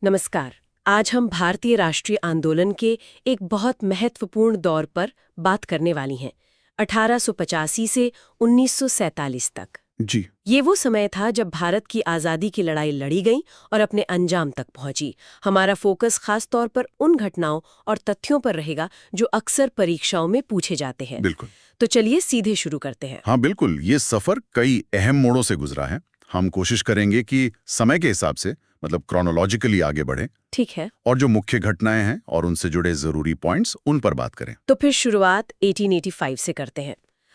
नमस्कार। आज हम भारतीय राष्ट्रीय आंदोलन के एक बहुत महत्वपूर्ण दौर पर बात करने वाली हैं, 1885 से 1947 तक। जी। ये वो समय था जब भारत की आज़ादी की लड़ाई लड़ी गई और अपने अंजाम तक पहुंची। हमारा फोकस खास तौर पर उन घटनाओं और तथ्यों पर रहेगा जो अक्सर परीक्षाओं में पूछे जाते हैं। बिल्कुल। तो चलिए सीधे शुरू करते हैं। हाँ बिल्कुल, ये सफर कई अहम मोड़ों से गुजरा है। हम कोशिश करेंगे कि समय के हिसाब से मतलब क्रोनोलॉजिकली आगे बढ़ें ठीक है। और जो मुख्य घटनाएं हैं और उनसे जुड़े जरूरी पॉइंट्स उन पर बात करें। तो फिर शुरुआत 1885 से करते हैं।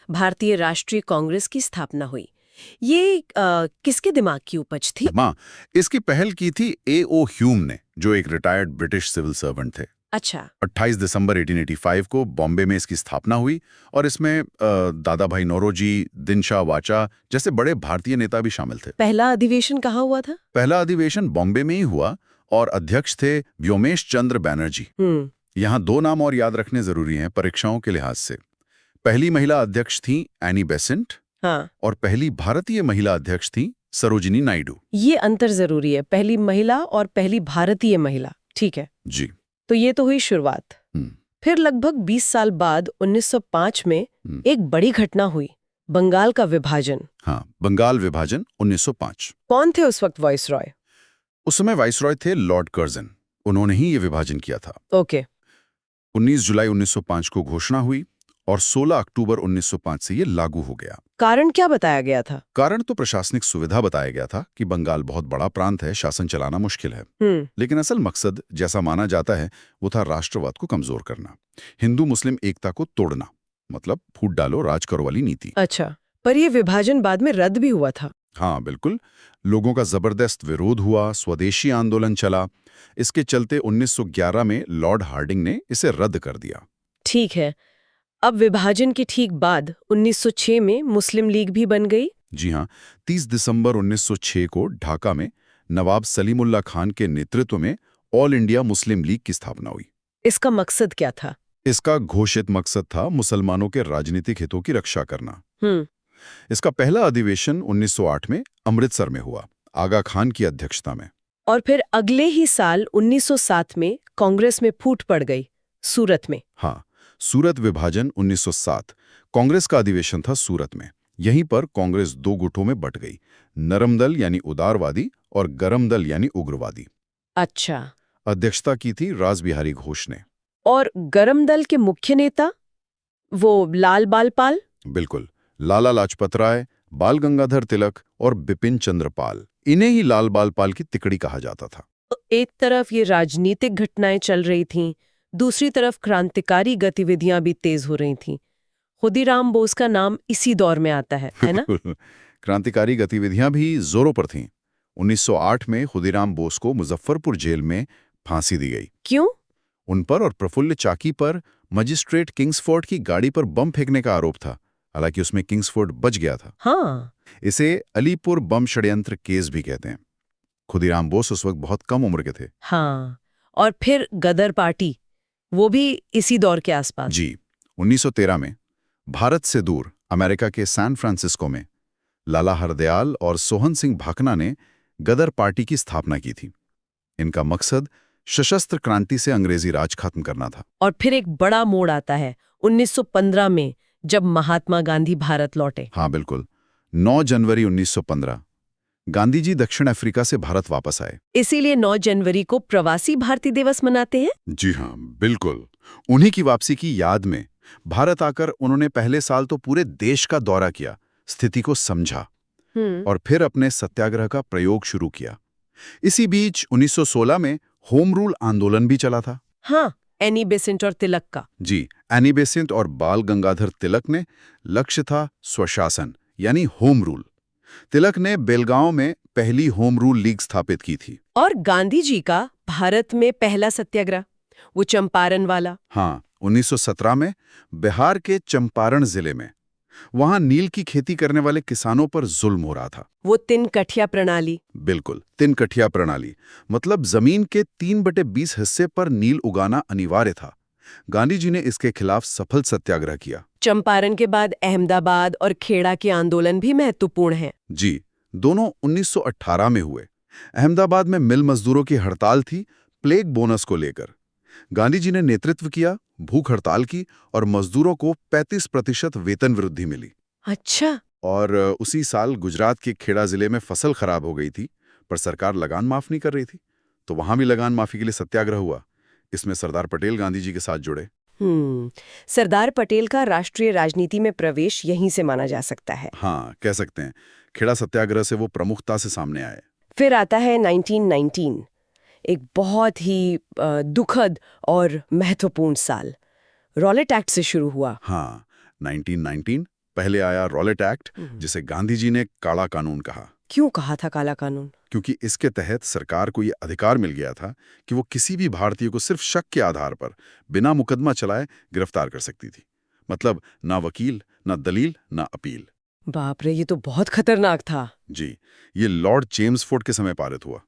भारतीय राष्ट्रीय कांग्रेस की स्थापना हुई। ये किसके दिमाग की उपज थी? माँ, इसकी पहल की थी A.O. ह्यूम ने, जो एक रिटायर्ड ब्रिटिश सिविल सर्वेंट थे। अच्छा। 28 दिसंबर 1885 को बॉम्बे में इसकी स्थापना हुई और इसमें दादा भाई नौरोजी, दिनशा वाचा जैसे बड़े भारतीय नेता भी शामिल थे। पहला अधिवेशन कहाँ हुआ था? पहला अधिवेशन बॉम्बे में ही हुआ और अध्यक्ष थे व्योमेश चंद्र बैनर्जी। यहाँ दो नाम और याद रखने जरूरी हैं परीक्षाओं के लिहाज से। पहली महिला अध्यक्ष थी एनी बेसेंट। हाँ। और पहली भारतीय महिला अध्यक्ष थी सरोजिनी नायडू। ये अंतर जरूरी है, पहली महिला और पहली भारतीय महिला। ठीक है। जी। तो ये तो हुई शुरुआत। फिर लगभग 20 साल बाद 1905 में एक बड़ी घटना हुई, बंगाल का विभाजन। हाँ, बंगाल विभाजन 1905। कौन थे उस वक्त वाइसरॉय? उस समय वाइसरॉय थे लॉर्ड कर्जन। उन्होंने ही ये विभाजन किया था। ओके। 19 जुलाई 1905 को घोषणा हुई और 16 अक्टूबर 1905 से ये लागू हो गया। कारण क्या बताया गया था? कारण तो प्रशासनिक सुविधा बताया गया था कि बंगाल बहुत बड़ा प्रांत है, शासन चलाना मुश्किल है। लेकिन असल मकसद जैसा माना जाता है वो था राष्ट्रवाद को कमजोर करना, हिंदू मुस्लिम एकता को तोड़ना, मतलब फूट डालो राज करो वाली नीति। अच्छा, पर ये विभाजन बाद में रद्द भी हुआ था। हाँ बिल्कुल, लोगों का जबरदस्त विरोध हुआ, स्वदेशी आंदोलन चला। इसके चलते 1911 में लॉर्ड हार्डिंग ने इसे रद्द कर दिया। ठीक है। अब विभाजन के ठीक बाद 1906 में मुस्लिम लीग भी बन गई। जी हाँ, 30 दिसंबर 1906 को ढाका में नवाब सलीमुल्लाह खान के नेतृत्व में ऑल इंडिया मुस्लिम लीग की स्थापना हुई। इसका मकसद क्या था? इसका घोषित मकसद था मुसलमानों के राजनीतिक हितों की रक्षा करना। इसका पहला अधिवेशन 1908 में अमृतसर में हुआ, आगा खान की अध्यक्षता में। और फिर अगले ही साल 1907 में कांग्रेस में फूट पड़ गई, सूरत में। हाँ, सूरत विभाजन 1907। कांग्रेस का अधिवेशन था सूरत में। यहीं पर कांग्रेस दो गुटों में बट गई, नरम दल यानी उदारवादी और गरम दल यानी उग्रवादी। अच्छा। अध्यक्षता की थी रासबिहारी घोष ने। और गरम दल के मुख्य नेता वो लाल बाल पाल? बिल्कुल, लाला लाजपत राय, बाल गंगाधर तिलक और बिपिन चंद्र पाल। इन्हें ही लाल बाल पाल की तिकड़ी कहा जाता था। एक तरफ ये राजनीतिक घटनाएं चल रही थीं, दूसरी तरफ क्रांतिकारी गतिविधियां भी तेज हो रही थीं। खुदीराम बोस का नाम इसी दौर में आता है ना? क्रांतिकारी गतिविधियां भी जोरों पर थीं। 1908 में खुदीराम बोस को मुजफ्फरपुर जेल में फांसी दी गई। क्यों? उन पर और प्रफुल्ल चाकी पर मजिस्ट्रेट किंग्सफोर्ड की गाड़ी पर बम फेंकने का आरोप था। हालांकि उसमें किंग्सफोर्ड बच गया था। हाँ। इसे अलीपुर बम षड्यंत्र केस भी कहते हैं। खुदीराम बोस उस वक्त बहुत कम उम्र के थे। हाँ। और फिर गदर पार्टी, वो भी इसी दौर के आसपास। जी। 1913 में भारत से दूर अमेरिका के सैन फ्रांसिस्को में लाला हरदयाल और सोहन सिंह भाकना ने गदर पार्टी की स्थापना की थी। इनका मकसद सशस्त्र क्रांति से अंग्रेजी राज खत्म करना था। और फिर एक बड़ा मोड़ आता है 1915 में, जब महात्मा गांधी भारत लौटे। हाँ बिल्कुल, 9 जनवरी 1915 गांधी जी दक्षिण अफ्रीका से भारत वापस आए। इसीलिए 9 जनवरी को प्रवासी भारतीय दिवस मनाते हैं। जी हाँ बिल्कुल, उन्हीं की वापसी की याद में भारत आकर उन्होंने पहले साल तो पूरे देश का दौरा किया, स्थिति को समझा और फिर अपने सत्याग्रह का प्रयोग शुरू किया। इसी बीच 1916 में होम रूल आंदोलन भी चला था। हाँ, एनी बेसेंट और तिलक का। जी, एनी बेसेंट और बाल गंगाधर तिलक ने लक्ष्य था स्वशासन यानी होम रूल। तिलक ने बेलगांव में पहली होम रूल लीग स्थापित की थी। और गांधी जी का भारत में पहला सत्याग्रह, वो चंपारण वाला। हाँ, 1917 में बिहार के चंपारण जिले में, वहां नील की खेती करने वाले किसानों पर जुल्म हो रहा था। वो 3 कठिया प्रणाली। बिल्कुल, 3 कठिया प्रणाली, मतलब जमीन के 3/20 हिस्से पर नील उगाना अनिवार्य था। गांधी जी ने इसके खिलाफ सफल सत्याग्रह किया। चंपारण के बाद अहमदाबाद और खेड़ा के आंदोलन भी महत्वपूर्ण हैं। जी, दोनों 1918 में हुए। अहमदाबाद में मिल मजदूरों की हड़ताल थी प्लेग बोनस को लेकर। गांधी जी ने नेतृत्व किया, भूख हड़ताल की और मजदूरों को 35% वेतन वृद्धि मिली। अच्छा। और उसी साल गुजरात के खेड़ा जिले में फसल खराब हो गई थी, पर सरकार लगान माफ नहीं कर रही थी, तो वहां भी लगान माफी के लिए सत्याग्रह हुआ। इसमें सरदार पटेल गांधी जी के साथ जुड़े। सरदार पटेल का राष्ट्रीय राजनीति में प्रवेश यहीं से माना जा सकता है। हाँ, कह सकते हैं। खेड़ा सत्याग्रह से वो प्रमुखता से सामने आए। फिर आता है 1919, एक बहुत ही दुखद और महत्वपूर्ण साल। रॉलेट एक्ट से शुरू हुआ। हाँ, 1919 पहले आया रॉलेट एक्ट, जिसे गांधी जी ने काला कानून कहा। क्यों कहा था काला कानून? क्योंकि इसके तहत सरकार को यह अधिकार मिल गया था कि वो किसी भी भारतीय को सिर्फ शक के आधार पर बिना मुकदमा चलाए गिरफ्तार कर सकती थी। मतलब ना वकील, ना दलील, ना अपील। बाप रे, ये तो बहुत खतरनाक था। जी, ये लॉर्ड चेम्सफोर्ड के समय पारित हुआ।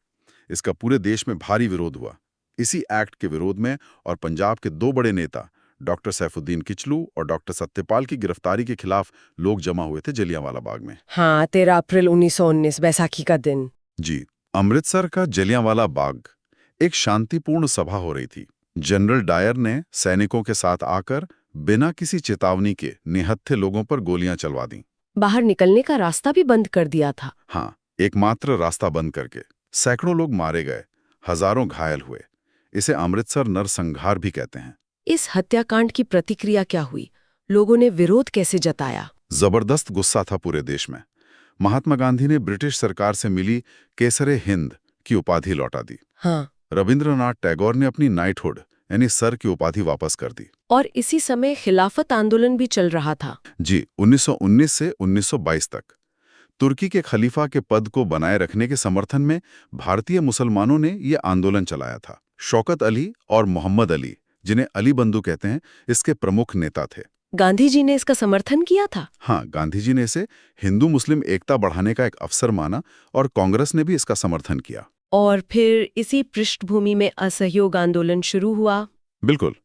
इसका पूरे देश में भारी विरोध हुआ। इसी एक्ट के विरोध में और पंजाब के दो बड़े नेता डॉक्टर सैफुद्दीन किचलू और डॉक्टर सत्यपाल की गिरफ्तारी के खिलाफ लोग जमा हुए थे जलियांवाला बाग में। हाँ, 13 अप्रैल 1919, बैसाखी का दिन। जी, अमृतसर का जलियांवाला बाग एक शांतिपूर्ण सभा हो रही थी। जनरल डायर ने सैनिकों के साथ आकर बिना किसी चेतावनी के निहत्थे लोगों पर गोलियां चलवा दी। बाहर निकलने का रास्ता भी बंद कर दिया था। हाँ, एकमात्र रास्ता बंद करके सैकड़ों लोग मारे गए, हजारों घायल हुए। इसे अमृतसर नरसंहार भी कहते हैं। इस हत्याकांड की प्रतिक्रिया क्या हुई? लोगों ने विरोध कैसे जताया? जबरदस्त गुस्सा था पूरे देश में। महात्मा गांधी ने ब्रिटिश सरकार से मिली केसरे हिंद की उपाधि लौटा दी। हाँ। रविंद्रनाथ टैगोर ने अपनी नाइटहुड यानी सर की उपाधि वापस कर दी। और इसी समय खिलाफत आंदोलन भी चल रहा था। जी, 1919 से 1922 तक तुर्की के खलीफा के पद को बनाए रखने के समर्थन में भारतीय मुसलमानों ने यह आंदोलन चलाया था। शौकत अली और मोहम्मद अली, जिन्हें अली बंधु कहते हैं, इसके प्रमुख नेता थे। गांधी जी ने इसका समर्थन किया था? हाँ, गांधी जी ने इसे हिंदू मुस्लिम एकता बढ़ाने का एक अवसर माना और कांग्रेस ने भी इसका समर्थन किया। और फिर इसी पृष्ठभूमि में असहयोग आंदोलन शुरू हुआ। बिल्कुल।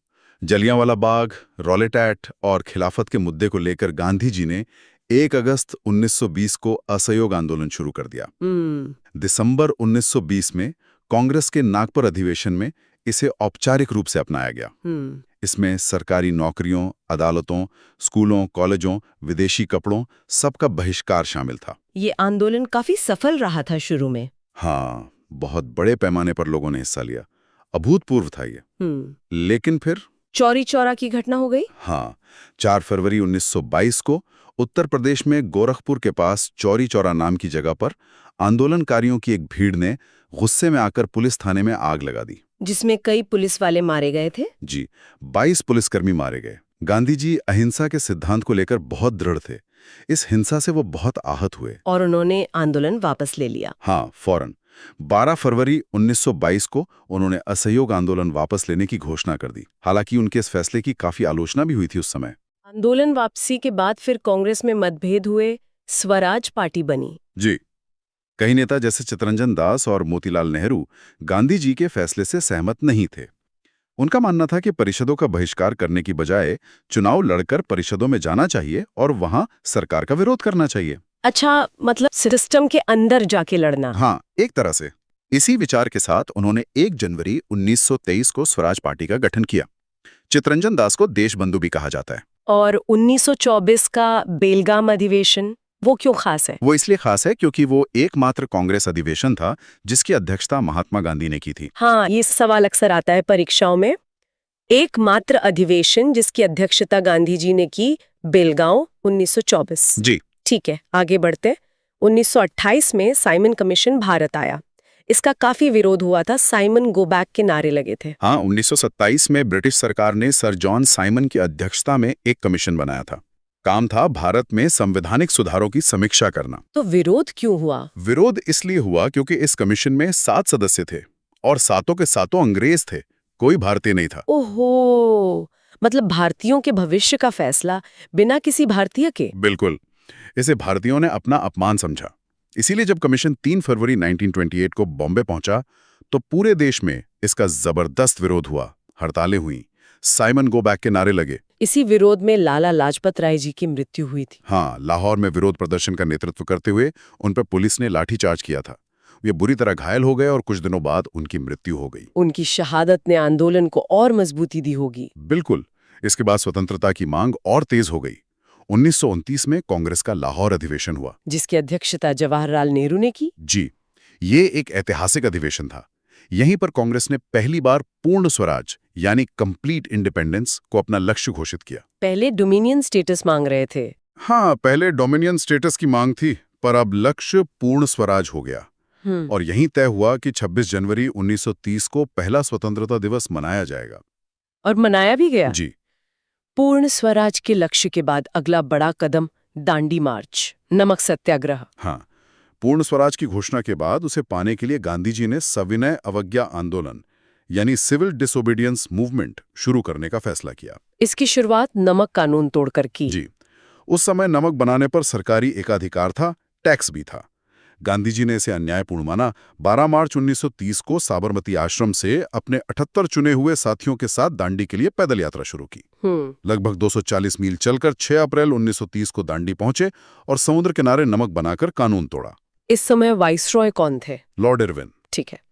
जलियांवाला बाग, रॉलेट एक्ट और खिलाफत के मुद्दे को लेकर गांधी जी ने 1 अगस्त 1920 को असहयोग आंदोलन शुरू कर दिया। दिसंबर 1920 में कांग्रेस के नागपुर अधिवेशन में इसे औपचारिक रूप से अपनाया गया। इसमें सरकारी नौकरियों, अदालतों, स्कूलों, कॉलेजों, विदेशी कपड़ों, सबका बहिष्कार शामिल था। ये आंदोलन काफी सफल रहा था शुरू में। हाँ, बहुत बड़े पैमाने पर लोगों ने हिस्सा लिया। अभूतपूर्व था ये। लेकिन फिर चौरी चौरा की घटना हो गई। हाँ, 4 फरवरी 1922 को उत्तर प्रदेश में गोरखपुर के पास चौरी चौरा नाम की जगह पर आंदोलनकारियों की एक भीड़ ने गुस्से में आकर पुलिस थाने में आग लगा दी, जिसमें कई पुलिस वाले मारे गए थे। जी, 22 पुलिसकर्मी मारे गए। गांधी जी अहिंसा के सिद्धांत को लेकर बहुत दृढ़ थे। इस हिंसा से वो बहुत आहत हुए और उन्होंने आंदोलन वापस ले लिया। हाँ, फौरन 12 फरवरी 1922 को उन्होंने असहयोग आंदोलन वापस लेने की घोषणा कर दी। हालांकि उनके इस फैसले की काफी आलोचना भी हुई थी उस समय। आंदोलन वापसी के बाद फिर कांग्रेस में मतभेद हुए, स्वराज पार्टी बनी। जी, कई नेता जैसे चितरंजन दास और मोतीलाल नेहरू गांधी जी के फैसले से सहमत नहीं थे। उनका मानना था कि परिषदों का बहिष्कार करने की बजाय चुनाव लड़कर परिषदों में जाना चाहिए और वहां सरकार का विरोध करना चाहिए। अच्छा, मतलब सिस्टम के अंदर जाके लड़ना। हाँ, एक तरह से। इसी विचार के साथ उन्होंने 1 जनवरी 1923 को स्वराज पार्टी का गठन किया। चितरंजन दास को देशबंधु भी कहा जाता है। और 1924 का बेलगाम अधिवेशन, वो क्यों खास है? वो इसलिए खास है क्योंकि वो एकमात्र कांग्रेस अधिवेशन था जिसकी अध्यक्षता महात्मा गांधी ने की थी। हाँ, ये सवाल अक्सर आता है परीक्षाओं में। एकमात्र अधिवेशन जिसकी अध्यक्षता गांधी जी ने की, बेलगांव 1924। जी, ठीक है, आगे बढ़ते। 1928 में साइमन कमीशन भारत आया। इसका काफी विरोध हुआ था, साइमन गो बैक के नारे लगे थे। हाँ, 1927 में ब्रिटिश सरकार ने सर जॉन साइमन की अध्यक्षता में एक कमीशन बनाया था। काम था भारत में संवैधानिक सुधारों की समीक्षा करना। तो विरोध क्यों हुआ? विरोध इसलिए हुआ क्योंकि इस कमीशन में 7 सदस्य थे और सातों के सातों अंग्रेज थे, कोई भारतीय नहीं था। ओहो, मतलब भारतीयों के भविष्य का फैसला बिना किसी भारतीय के। बिल्कुल, इसे भारतीयों ने अपना अपमान समझा। इसीलिए जब कमीशन 3 फरवरी 1928 को बॉम्बे पहुंचा तो पूरे देश में इसका जबरदस्त विरोध हुआ। हड़तालें हुई, साइमन गो बैक के नारे लगे। इसी विरोध में लाला लाजपत राय जी की मृत्यु हुई थी। हाँ, लाहौर में विरोध प्रदर्शन का नेतृत्व करते हुए उन पर पुलिस ने लाठीचार्ज किया था। वे बुरी तरह घायल हो गए और कुछ दिनों बाद उनकी मृत्यु हो गई। उनकी शहादत ने आंदोलन को और मजबूती दी होगी। बिल्कुल। इसके बाद स्वतंत्रता की मांग और तेज हो गई। 1929 में कांग्रेस का लाहौर अधिवेशन हुआ। जिसकी अध्यक्षता जवाहरलाल नेहरू ने की। जी, ये एक ऐतिहासिक अधिवेशन था। यहीं पर कांग्रेस ने पहली बार पूर्ण स्वराज यानी कंप्लीट इंडिपेंडेंस को अपना लक्ष्य घोषित किया। पहले डोमिनियन स्टेटस मांग रहे थे। हाँ, पहले डोमिनियन स्टेटस की मांग थी, पर अब लक्ष्य पूर्ण स्वराज हो गया। और यहीं तय हुआ कि 26 जनवरी 1930 को पहला स्वतंत्रता दिवस मनाया जाएगा। और मनाया भी गया। जी पूर्ण स्वराज के लक्ष्य के बाद अगला बड़ा कदम दांडी मार्च, नमक सत्याग्रह। हाँ, पूर्ण स्वराज की घोषणा के बाद उसे पाने के लिए गांधी जी ने सविनय अवज्ञा आंदोलन यानी सिविल डिसोबीडियंस मूवमेंट शुरू करने का फैसला किया। इसकी शुरुआत नमक कानून तोड़कर की। जी, उस समय नमक बनाने पर सरकारी एकाधिकार था, टैक्स भी था। गांधी जी ने इसे अन्यायपूर्ण माना। 12 मार्च 1930 को साबरमती आश्रम से अपने 78 चुने हुए साथियों के साथ दांडी के लिए पैदल यात्रा शुरू की। लगभग 240 मील चलकर 6 अप्रैल 1930 को दांडी पहुंचे और समुद्र किनारे नमक बनाकर कानून तोड़ा। इस समय वाइसरॉय कौन थे? Lord Irwin. ठीक है।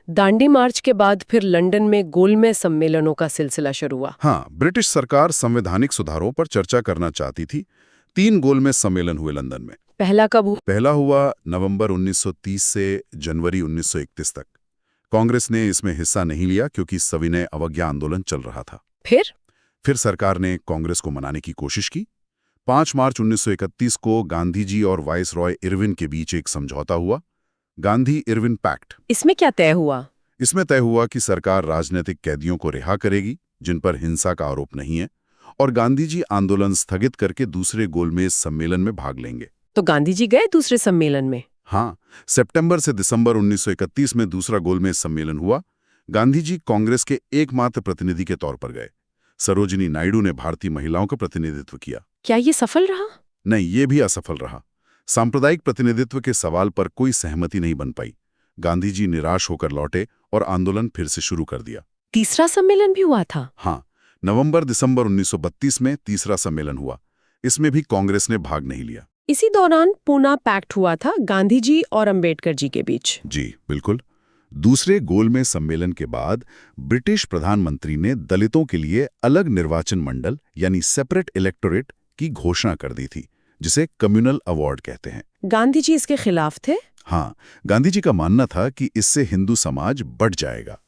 दांडी मार्च के बाद फिर लंदन में गोलमेज सम्मेलनों का सिलसिला शुरू हुआ। हाँ, ब्रिटिश सरकार संवैधानिक सुधारों पर चर्चा करना चाहती थी। 3 गोलमेज सम्मेलन हुए लंदन में। पहला कब हुआ? पहला हुआ नवंबर 1930 से जनवरी 1931 तक। कांग्रेस ने इसमें हिस्सा नहीं लिया क्योंकि सविनय अवज्ञा आंदोलन चल रहा था। फिर सरकार ने कांग्रेस को मनाने की कोशिश की। 5 मार्च 1931 को गांधी जी और वाइसरॉय इरविन के बीच एक समझौता हुआ, गांधी-इरविन पैक्ट। इसमें क्या तय हुआ? इसमें तय हुआ कि सरकार राजनीतिक कैदियों को रिहा करेगी जिन पर हिंसा का आरोप नहीं है, और गांधी जी आंदोलन स्थगित करके दूसरे गोलमेज सम्मेलन में भाग लेंगे। तो गांधी जी गए दूसरे सम्मेलन में? हाँ, सितंबर से दिसंबर 1931 में दूसरा गोलमेज सम्मेलन हुआ। गांधी जी कांग्रेस के एकमात्र प्रतिनिधि के तौर पर गए। सरोजिनी नायडू ने भारतीय महिलाओं का प्रतिनिधित्व किया। क्या ये सफल रहा? नहीं, ये भी असफल रहा। सांप्रदायिक प्रतिनिधित्व के सवाल पर कोई सहमति नहीं बन पाई। गांधी जी निराश होकर लौटे और आंदोलन फिर से शुरू कर दिया। तीसरा सम्मेलन भी हुआ था? हाँ, नवंबर-दिसंबर 1932 में तीसरा सम्मेलन हुआ। इसमें भी कांग्रेस ने भाग नहीं लिया। इसी दौरान पूना पैक्ट हुआ था गांधी जी और अंबेडकर जी के बीच। जी बिल्कुल। दूसरे गोलमेज सम्मेलन के बाद ब्रिटिश प्रधानमंत्री ने दलितों के लिए अलग निर्वाचन मंडल यानी सेपरेट इलेक्टोरेट की घोषणा कर दी थी, जिसे कम्युनल अवार्ड कहते हैं। गांधी जी इसके खिलाफ थे? हाँ, गांधी जी का मानना था कि इससे हिंदू समाज बढ़ जाएगा।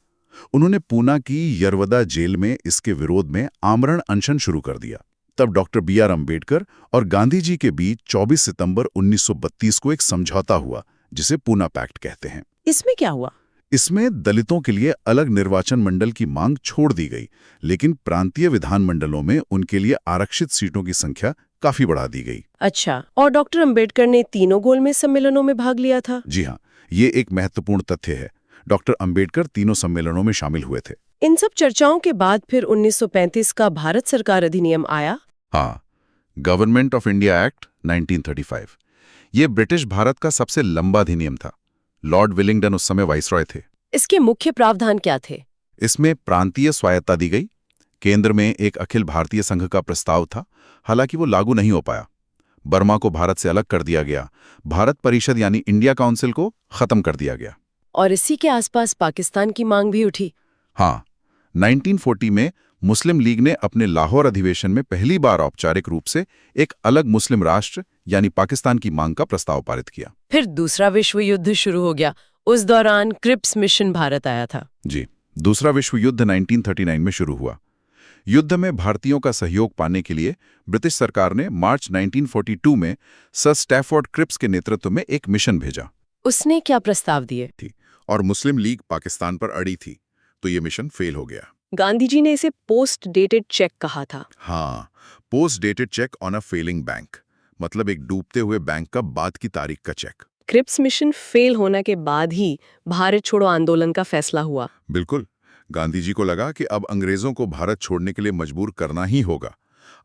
उन्होंने पूना की यरवदा जेल में इसके विरोध में आमरण अनशन शुरू कर दिया। तब डॉक्टर B.R. अम्बेडकर और गांधी जी के बीच 24 सितंबर 1932 को एक समझौता हुआ, जिसे पूना पैक्ट कहते हैं। इसमें क्या हुआ? इसमें दलितों के लिए अलग निर्वाचन मंडल की मांग छोड़ दी गई, लेकिन प्रांतीय विधानमंडलों में उनके लिए आरक्षित सीटों की संख्या काफी बढ़ा दी गई। अच्छा, और डॉक्टर अंबेडकर ने तीनों गोलमेज सम्मेलनों में भाग लिया था? जी हाँ, ये एक महत्वपूर्ण तथ्य है। डॉक्टर अंबेडकर तीनों सम्मेलनों में शामिल हुए थे। इन सब चर्चाओं के बाद फिर 1935 का भारत सरकार अधिनियम आया। हाँ, गवर्नमेंट ऑफ इंडिया एक्ट 1935। ये ब्रिटिश भारत का सबसे लंबा अधिनियम था। लॉर्ड विलिंगडन उस समय वाइसरॉय थे। इसके मुख्य प्रावधान क्या थे? इसमें प्रांतीय स्वायत्ता दी गई। केंद्र में एक अखिल भारतीय संघ का प्रस्ताव था, हालांकि वो लागू नहीं हो पाया। बर्मा को भारत से अलग कर दिया गया। भारत परिषद यानी इंडिया काउंसिल को खत्म कर दिया गया। और इसी के आसपास पाकिस्तान की मांग भी उठी। हाँ, 1940 में मुस्लिम लीग ने अपने लाहौर अधिवेशन में पहली बार औपचारिक रूप से एक अलग मुस्लिम राष्ट्र यानी पाकिस्तान की मांग का प्रस्ताव पारित किया। फिर दूसरा विश्व युद्ध शुरू हो गया। उस दौरान क्रिप्स मिशन भारत आया था। जी, दूसरा विश्व युद्ध 1939 में शुरू हुआ। युद्ध में भारतीयों का सहयोग पाने के लिए ब्रिटिश सरकार ने मार्च 1942 में सर स्टैफोर्ड क्रिप्स के नेतृत्व में एक मिशन भेजा। उसने क्या प्रस्ताव दिए? और मुस्लिम लीग पाकिस्तान पर अड़ी थी, तो ये मिशन फेल हो गया। गांधी जी ने इसे पोस्ट डेटेड चेक कहा था। हाँ, post dated cheque on a failing bank, मतलब एक डूबते हुए बैंक का बाद की तारीख का चेक। क्रिप्स मिशन फेल होने के बाद ही भारत छोड़ो आंदोलन का फैसला हुआ। बिल्कुल। गांधी जी को लगा कि अब अंग्रेजों को भारत छोड़ने के लिए मजबूर करना ही होगा।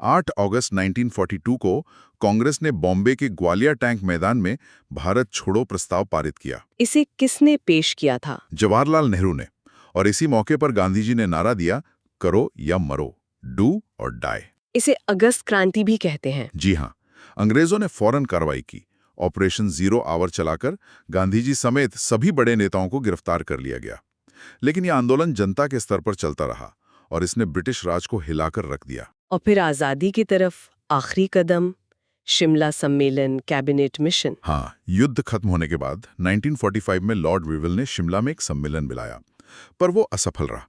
8 अगस्त 1942 को कांग्रेस ने बॉम्बे के ग्वालियर टैंक मैदान में भारत छोड़ो प्रस्ताव पारित किया। इसे किसने पेश किया था? जवाहरलाल नेहरू ने। और इसी मौके पर गांधी जी ने नारा दिया, करो या मरो, डू और डाई। इसे अगस्त क्रांति भी कहते हैं। जी हाँ, अंग्रेजों ने फौरन कार्रवाई की ऑपरेशन जीरो आवर चलाकर गांधी जी समेत सभी बड़े नेताओं को गिरफ्तार कर लिया गया। लेकिन यह आंदोलन जनता के स्तर पर चलता रहा और इसने ब्रिटिश राज को हिलाकर रख दिया। और फिर आजादी की तरफ आखिरी कदम, शिमला सम्मेलन, कैबिनेट मिशन। हाँ, युद्ध खत्म होने के बाद 1945 में लॉर्ड विविल ने शिमला में एक सम्मेलन बुलाया, पर वो असफल रहा।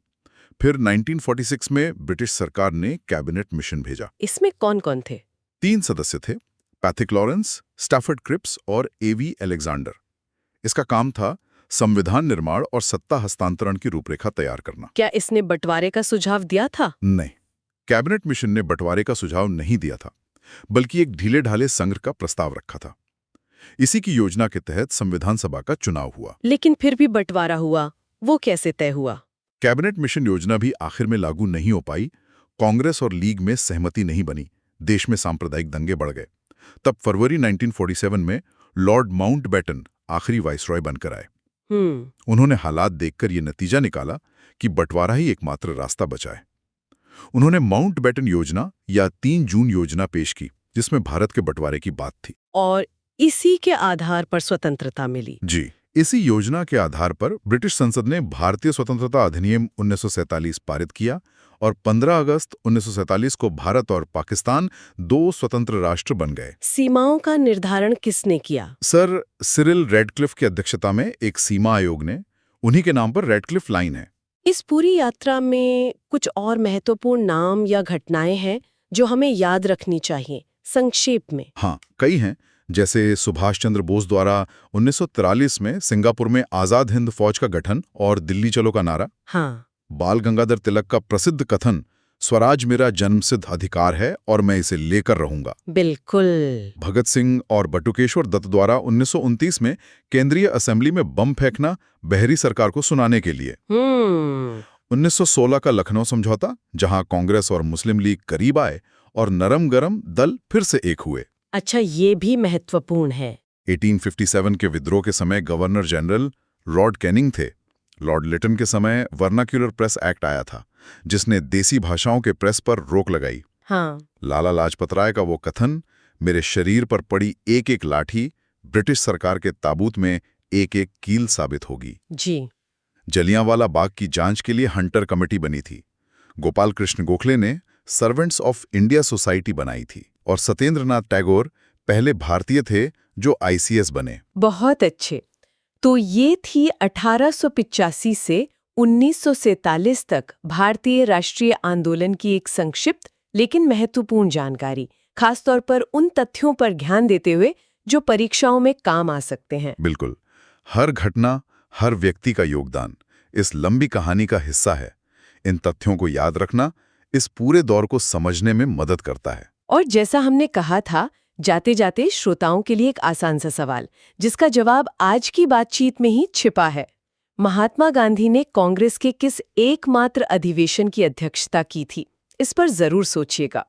फिर 1946 में ब्रिटिश सरकार ने कैबिनेट मिशन भेजा। इसमें कौन कौन थे? 3 सदस्य थे, पैथिक लॉरेंस, स्टैफर्ड क्रिप्स और एवी अलेक्जेंडर। इसका काम था संविधान निर्माण और सत्ता हस्तांतरण की रूपरेखा तैयार करना। क्या इसने बंटवारे का सुझाव दिया था? नहीं, कैबिनेट मिशन ने बंटवारे का सुझाव नहीं दिया था, बल्कि एक ढीले ढाले संघ का प्रस्ताव रखा था। इसी की योजना के तहत संविधान सभा का चुनाव हुआ। लेकिन फिर भी बंटवारा हुआ, वो कैसे तय हुआ? कैबिनेट मिशन योजना भी आखिर में लागू नहीं हो पाई। कांग्रेस और लीग में सहमति नहीं बनी, देश में सांप्रदायिक दंगे बढ़ गए। तब फरवरी 1947 में लॉर्ड माउंटबेटन आखिरी वाइसरॉय बनकर आए। उन्होंने हालात देखकर ये नतीजा निकाला कि बंटवारा ही एकमात्र रास्ता बचा है। उन्होंने माउंटबेटन योजना या 3 जून योजना पेश की, जिसमें भारत के बंटवारे की बात थी। और इसी के आधार पर स्वतंत्रता मिली। जी, इसी योजना के आधार पर ब्रिटिश संसद ने भारतीय स्वतंत्रता अधिनियम 1947 पारित किया और 15 अगस्त 1947 को भारत और पाकिस्तान 2 स्वतंत्र राष्ट्र बन गए। सीमाओं का निर्धारण किसने किया? सर सिरिल रेडक्लिफ की अध्यक्षता में एक सीमा आयोग ने, उन्हीं के नाम पर रेडक्लिफ लाइन है। इस पूरी यात्रा में कुछ और महत्वपूर्ण नाम या घटनाएं हैं जो हमें याद रखनी चाहिए, संक्षेप में? हाँ, कई हैं। जैसे सुभाष चंद्र बोस द्वारा 1943 में सिंगापुर में आजाद हिंद फौज का गठन और दिल्ली चलो का नारा। हाँ। बाल गंगाधर तिलक का प्रसिद्ध कथन, स्वराज मेरा जन्मसिद्ध अधिकार है और मैं इसे लेकर रहूंगा। बिल्कुल। भगत सिंह और बटुकेश्वर दत्त द्वारा 1929 में केंद्रीय असेंबली में बम फेंकना बहरी सरकार को सुनाने के लिए। 1916 का लखनऊ समझौता, जहां कांग्रेस और मुस्लिम लीग करीब आए और नरम गरम दल फिर से एक हुए। अच्छा, ये भी महत्वपूर्ण है। 1857 के विद्रोह के समय गवर्नर जनरल लॉर्ड कैनिंग थे। लॉर्ड लिटन के समय वर्नाक्यूलर प्रेस एक्ट आया था, जिसने देसी भाषाओं के प्रेस पर रोक लगाई। हाँ। लाला लाजपत राय का वो कथन, मेरे शरीर पर पड़ी एक एक लाठी ब्रिटिश सरकार के ताबूत में एक एक कील साबित होगी। जी। जलियांवाला बाग की जांच के लिए हंटर कमेटी बनी थी। गोपाल कृष्ण गोखले ने सर्वेंट्स ऑफ इंडिया सोसाइटी बनाई थी और सत्येंद्रनाथ टैगोर पहले भारतीय थे जो ICS बने। बहुत अच्छे। तो ये थी 1885 से 1947 तक भारतीय राष्ट्रीय आंदोलन की एक संक्षिप्त लेकिन महत्वपूर्ण जानकारी, खासतौर पर उन तथ्यों पर ध्यान देते हुए जो परीक्षाओं में काम आ सकते हैं। बिल्कुल, हर घटना, हर व्यक्ति का योगदान इस लंबी कहानी का हिस्सा है। इन तथ्यों को याद रखना इस पूरे दौर को समझने में मदद करता है। और जैसा हमने कहा था, जाते जाते श्रोताओं के लिए एक आसान सा सवाल, जिसका जवाब आज की बातचीत में ही छिपा है। महात्मा गांधी ने कांग्रेस के किस एकमात्र अधिवेशन की अध्यक्षता की थी? इस पर जरूर सोचिएगा।